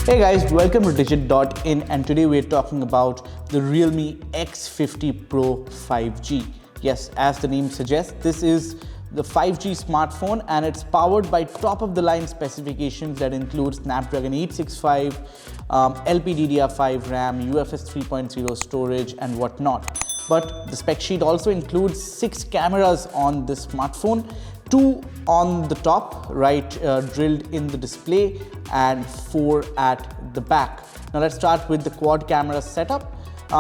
Hey guys, welcome to Digit.in, and today we're talking about the Realme X50 Pro 5G. Yes, as the name suggests, this is the 5G smartphone and it's powered by top-of-the-line specifications that include Snapdragon 865, LPDDR5 RAM, UFS 3.0 storage and whatnot. But the spec sheet also includes 6 cameras on this smartphone, 2 on the top, right, drilled in the display, and 4 at the back. Now let's start with the quad camera setup.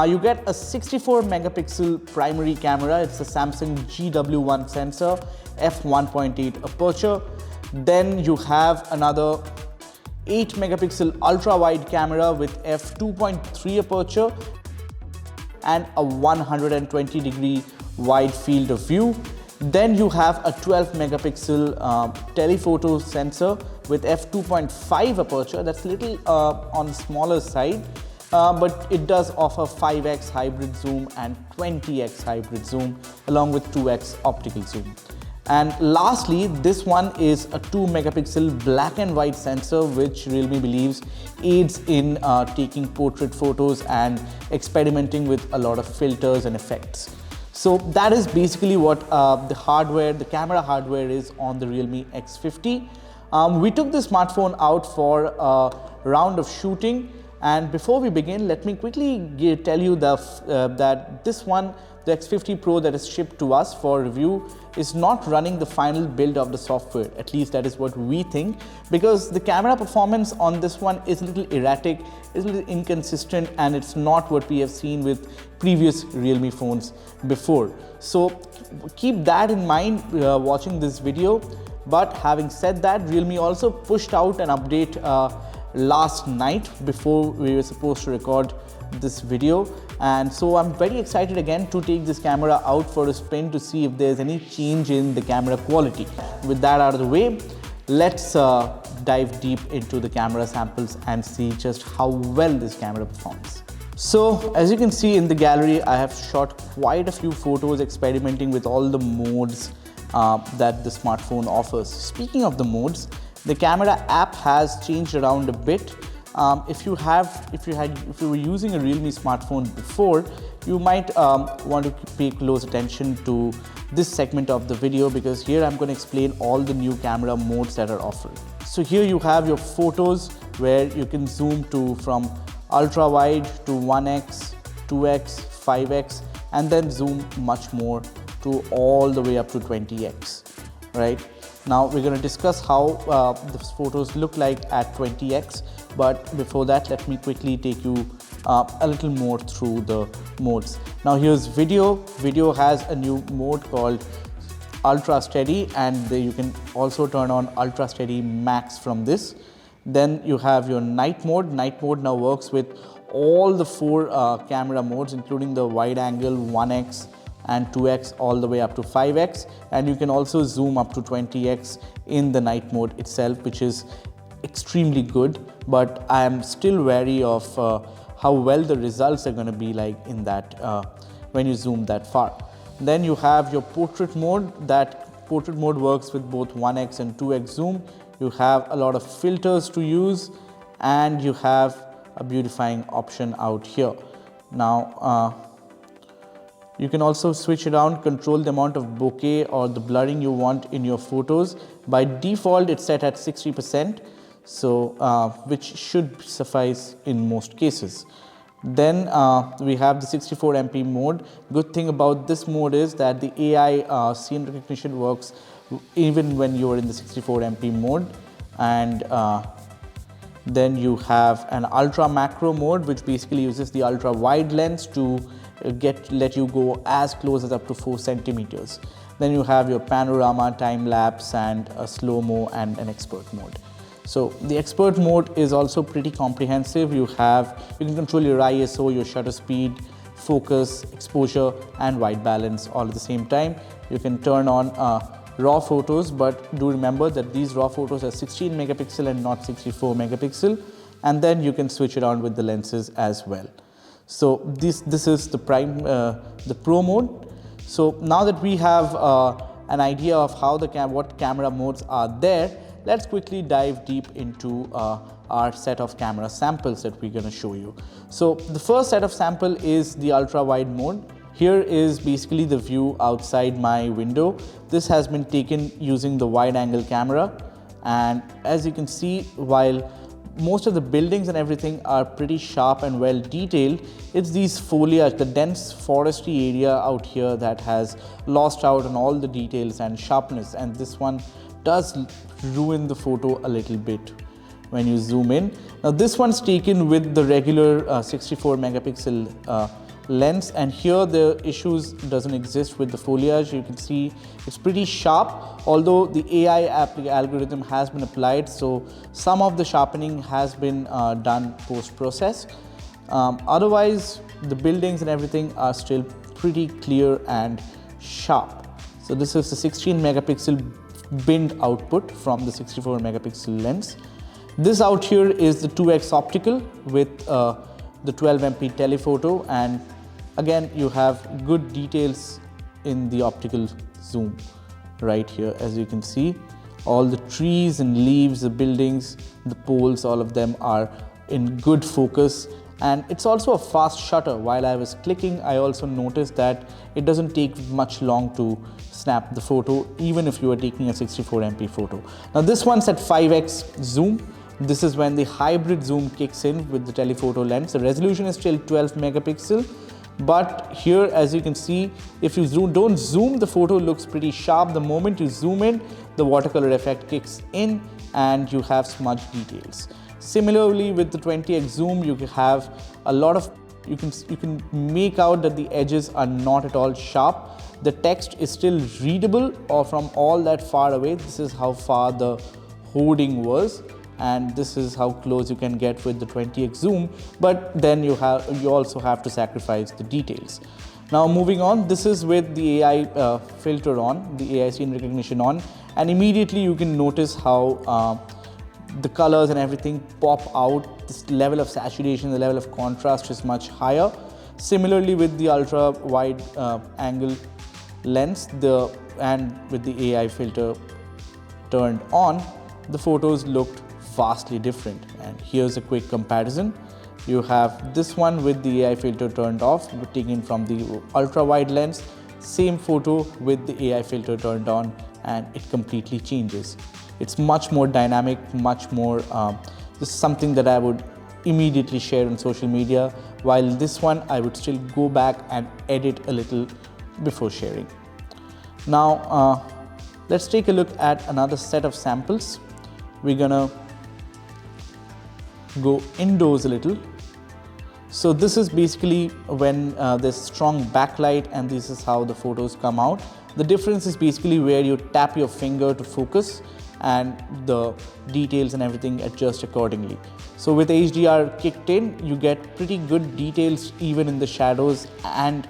You get a 64 megapixel primary camera. It's a Samsung GW1 sensor, f1.8 aperture. Then you have another 8 megapixel ultra wide camera with f2.3 aperture and a 120 degree wide field of view. Then you have a 12 megapixel telephoto sensor with f2.5 aperture. That's a little on the smaller side, but it does offer 5x hybrid zoom and 20x hybrid zoom along with 2x optical zoom. And lastly, this one is a 2 megapixel black and white sensor, which Realme believes aids in taking portrait photos and experimenting with a lot of filters and effects. So that is basically what the camera hardware is on the Realme X50. We took the smartphone out for a round of shooting, and before we begin, let me quickly tell you that this one, the X50 Pro that is shipped to us for review, is not running the final build of the software. At least that is what we think, because the camera performance on this one is a little erratic, is a little inconsistent, and it's not what we have seen with previous Realme phones before. So keep that in mind watching this video. But having said that, Realme also pushed out an update last night before we were supposed to record this video, and so I'm very excited again to take this camera out for a spin to see if there's any change in the camera quality. With that out of the way, let's dive deep into the camera samples and see just how well this camera performs. So as you can see in the gallery, I have shot quite a few photos experimenting with all the modes that the smartphone offers. Speaking of the modes, the camera app has changed around a bit. If you were using a Realme smartphone before, you might want to pay close attention to this segment of the video, because here I'm going to explain all the new camera modes that are offered. So here you have your photos, where you can zoom to from ultra wide to 1x, 2x, 5x, and then zoom much more to all the way up to 20x, right? Now we're going to discuss how the photos look like at 20x, but before that, let me quickly take you a little more through the modes. Now here's video. Video has a new mode called Ultra Steady, and you can also turn on Ultra Steady Max from this. Then you have your night mode. Night mode now works with all the 4 camera modes, including the wide angle, 1x and 2x all the way up to 5x, and you can also zoom up to 20x in the night mode itself, which is extremely good, but I am still wary of how well the results are going to be like in that when you zoom that far. Then you have your portrait mode. That portrait mode works with both 1x and 2x zoom. You have a lot of filters to use, and you have a beautifying option out here. Now you can also switch it around, control the amount of bokeh or the blurring you want in your photos. By default, it's set at 60%, so which should suffice in most cases. Then we have the 64 MP mode. Good thing about this mode is that the AI scene recognition works even when you are in the 64 MP mode. And then you have an ultra macro mode, which basically uses the ultra wide lens to let you go as close as up to 4 centimeters. Then you have your panorama, time lapse, and a slow-mo and an expert mode. So the expert mode is also pretty comprehensive. You can control your ISO, your shutter speed, focus, exposure, and white balance all at the same time. You can turn on raw photos, but do remember that these raw photos are 16 megapixel and not 64 megapixel. And then you can switch around with the lenses as well. So this is the Pro mode. So now that we have an idea of how what camera modes are there, let's quickly dive deep into our set of camera samples that we're going to show you. So the first set of sample is the ultra wide mode. Here is basically the view outside my window. This has been taken using the wide angle camera, and as you can see, while most of the buildings and everything are pretty sharp and well detailed, it's these foliage, the dense forestry area out here that has lost out on all the details and sharpness, and this one does ruin the photo a little bit when you zoom in. Now this one's taken with the regular 64 megapixel lens, and here the issues doesn't exist with the foliage. You can see it's pretty sharp, although the AI algorithm has been applied, so some of the sharpening has been done post-process. Otherwise, the buildings and everything are still pretty clear and sharp. So this is the 16 megapixel binned output from the 64 megapixel lens. This out here is the 2x optical with the 12 MP telephoto, and again you have good details in the optical zoom right here. As you can see, all the trees and leaves, the buildings, the poles, all of them are in good focus, and it's also a fast shutter. While I was clicking, I also noticed that it doesn't take much long to snap the photo, even if you are taking a 64 MP photo. Now this one's at 5x zoom. This is when the hybrid zoom kicks in with the telephoto lens. The resolution is still 12 megapixel, but here, as you can see, if you don't zoom, the photo looks pretty sharp. The moment you zoom in, the watercolor effect kicks in and you have smudge details. Similarly, with the 20x zoom, you have a lot of, you can make out that the edges are not at all sharp. The text is still readable or from all that far away. This is how far the hoarding was, and this is how close you can get with the 20x zoom, but then you also have to sacrifice the details. Now moving on, this is with the AI filter on, the AI scene recognition on, and immediately you can notice how the colors and everything pop out. This level of saturation, the level of contrast is much higher. Similarly with the ultra wide angle lens and with the AI filter turned on, the photos looked vastly different. And here's a quick comparison. You have this one with the AI filter turned off, taken from the ultra wide lens, same photo with the AI filter turned on, and it completely changes. It's much more dynamic, much more, this is something that I would immediately share on social media, while this one I would still go back and edit a little before sharing. Now let's take a look at another set of samples. We're gonna go indoors a little. So this is basically when there's strong backlight, and this is how the photos come out. The difference is basically where you tap your finger to focus and the details and everything adjust accordingly. So with HDR kicked in, you get pretty good details even in the shadows and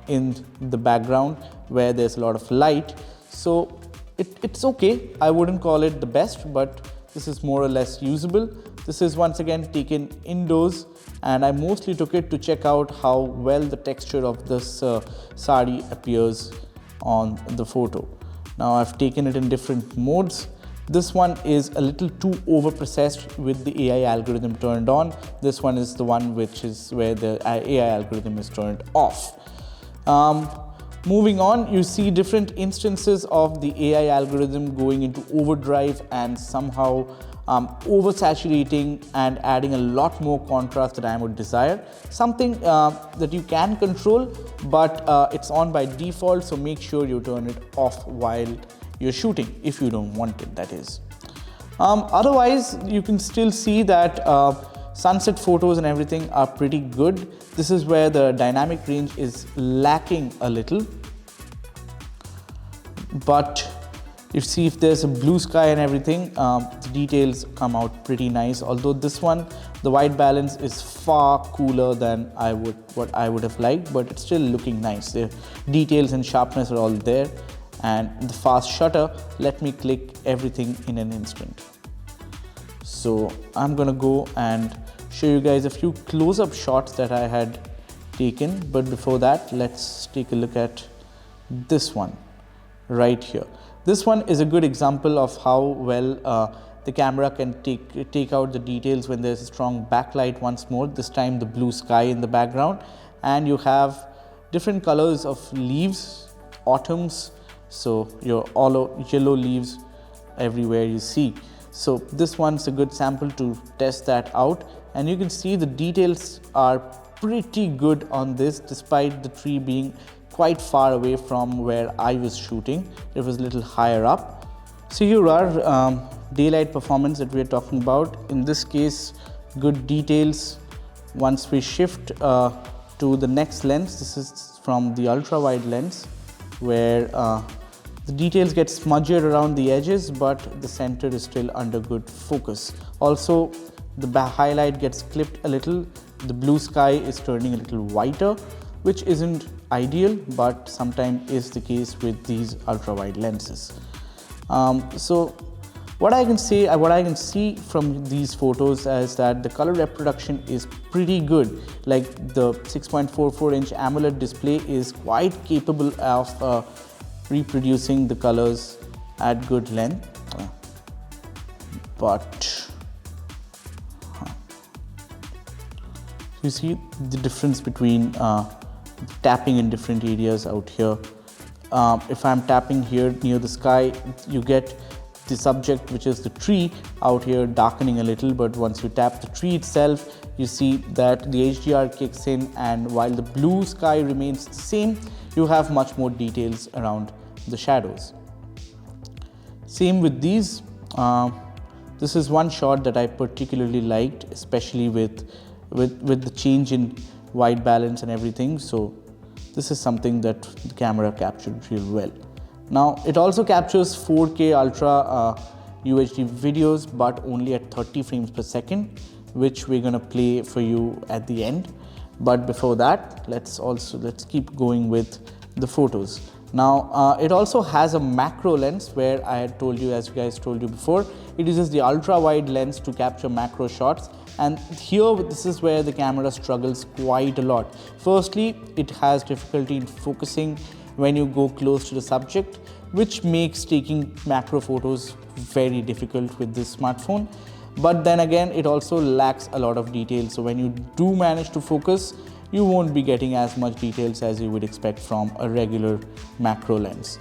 in the background where there's a lot of light. So it's okay. I wouldn't call it the best, but this is more or less usable. This is once again taken indoors, and I mostly took it to check out how well the texture of this sari appears on the photo. Now I've taken it in different modes. This one is a little too over processed with the AI algorithm turned on. This one is the one which is where the AI algorithm is turned off. Moving on, you see different instances of the AI algorithm going into overdrive and somehow oversaturating and adding a lot more contrast that I would desire. Something that you can control, but it's on by default, so make sure you turn it off while you're shooting, if you don't want it, that is. Otherwise, you can still see that sunset photos and everything are pretty good. This is where the dynamic range is lacking a little, but you see if there's a blue sky and everything, the details come out pretty nice. Although this one, the white balance is far cooler than what I would have liked, but it's still looking nice. The details and sharpness are all there, and the fast shutter let me click everything in an instant. So I'm gonna go and show you guys a few close-up shots that I had taken, but before that, let's take a look at this one right here. This one is a good example of how well the camera can take out the details when there's a strong backlight once more, this time the blue sky in the background, and you have different colors of leaves, autumns, so your all yellow leaves everywhere you see. So this one's a good sample to test that out, and you can see the details are pretty good on this despite the tree being quite far away from where I was shooting. It was a little higher up. So here are daylight performance that we are talking about. In this case, good details. Once we shift to the next lens, this is from the ultra wide lens, where the details get smudged around the edges, but the center is still under good focus. Also, the highlight gets clipped a little. The blue sky is turning a little whiter, which isn't ideal, but sometimes is the case with these ultra wide lenses. So what I can see from these photos is that the color reproduction is pretty good. Like the 6.44-inch AMOLED display is quite capable of reproducing the colors at good length, but you see the difference between tapping in different areas out here. If I'm tapping here near the sky, you get the subject, which is the tree, out here darkening a little, but once you tap the tree itself, you see that the HDR kicks in, and while the blue sky remains the same, you have much more details around the shadows. Same with these. This is one shot that I particularly liked, especially with the change in white balance and everything. So this is something that the camera captured real well. Now it also captures 4K Ultra UHD videos, but only at 30 frames per second, which we're gonna play for you at the end. But before that, let's keep going with the photos. Now it also has a macro lens, where I had told you, as you guys told you before, it uses the ultra wide lens to capture macro shots. And here, this is where the camera struggles quite a lot. Firstly, it has difficulty in focusing when you go close to the subject, which makes taking macro photos very difficult with this smartphone. But then again, it also lacks a lot of detail. So when you do manage to focus, you won't be getting as much details as you would expect from a regular macro lens.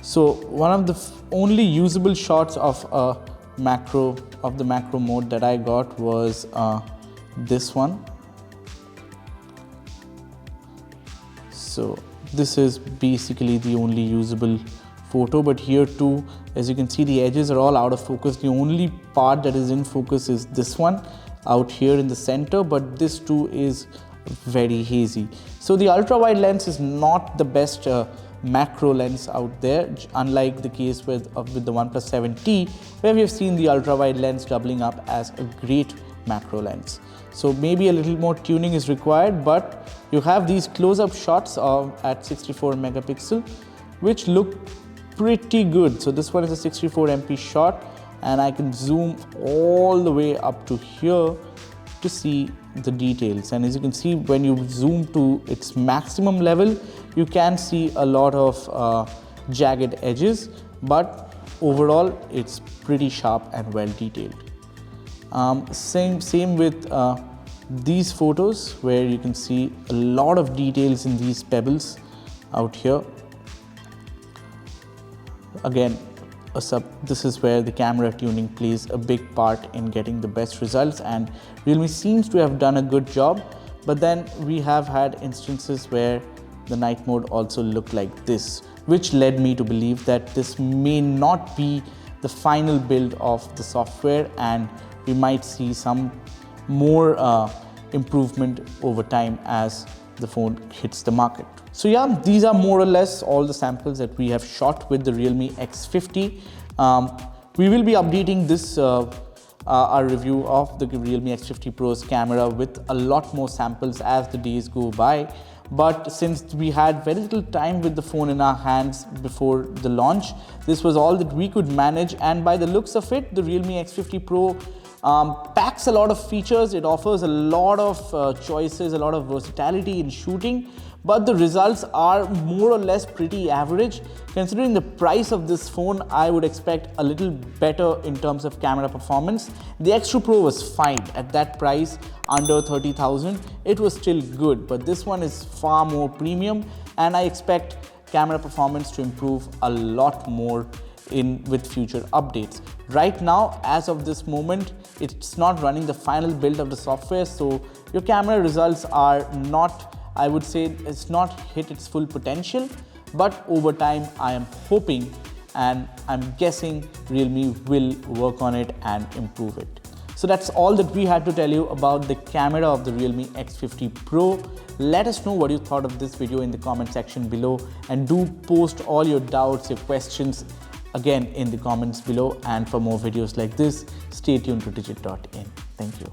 So one of the only usable shots of the macro mode that I got was this one. So this is basically the only usable photo, but here too, as you can see, the edges are all out of focus. The only part that is in focus is this one out here in the center, but this too is very hazy. So the ultra wide lens is not the best macro lens out there, unlike the case with the OnePlus 7T, where we have seen the ultra wide lens doubling up as a great macro lens. So maybe a little more tuning is required, but you have these close-up shots at 64 megapixel, which look pretty good. So this one is a 64 MP shot, and I can zoom all the way up to here to see the details. And as you can see, when you zoom to its maximum level, you can see a lot of jagged edges, but overall it's pretty sharp and well detailed. Same with these photos, where you can see a lot of details in these pebbles out here. Again, this is where the camera tuning plays a big part in getting the best results, and Realme seems to have done a good job. But then we have had instances where the night mode also looked like this, which led me to believe that this may not be the final build of the software, and we might see some more improvement over time as the phone hits the market. So yeah, these are more or less all the samples that we have shot with the Realme X50. We will be updating this our review of the Realme X50 Pro's camera with a lot more samples as the days go by. But since we had very little time with the phone in our hands before the launch, this was all that we could manage, and by the looks of it, the Realme X50 Pro packs a lot of features. It offers a lot of choices, a lot of versatility in shooting, but the results are more or less pretty average. Considering the price of this phone, I would expect a little better in terms of camera performance. The X2 Pro was fine at that price, under 30,000. It was still good, but this one is far more premium, and I expect camera performance to improve a lot more with future updates. Right now, as of this moment, it's not running the final build of the software, so your camera results are not, I would say, it's not hit its full potential, but over time I am hoping and I'm guessing Realme will work on it and improve it. So that's all that we had to tell you about the camera of the Realme X50 Pro. Let us know what you thought of this video in the comment section below, and do post all your doubts, your questions again in the comments below. And for more videos like this, stay tuned to digit.in. Thank you.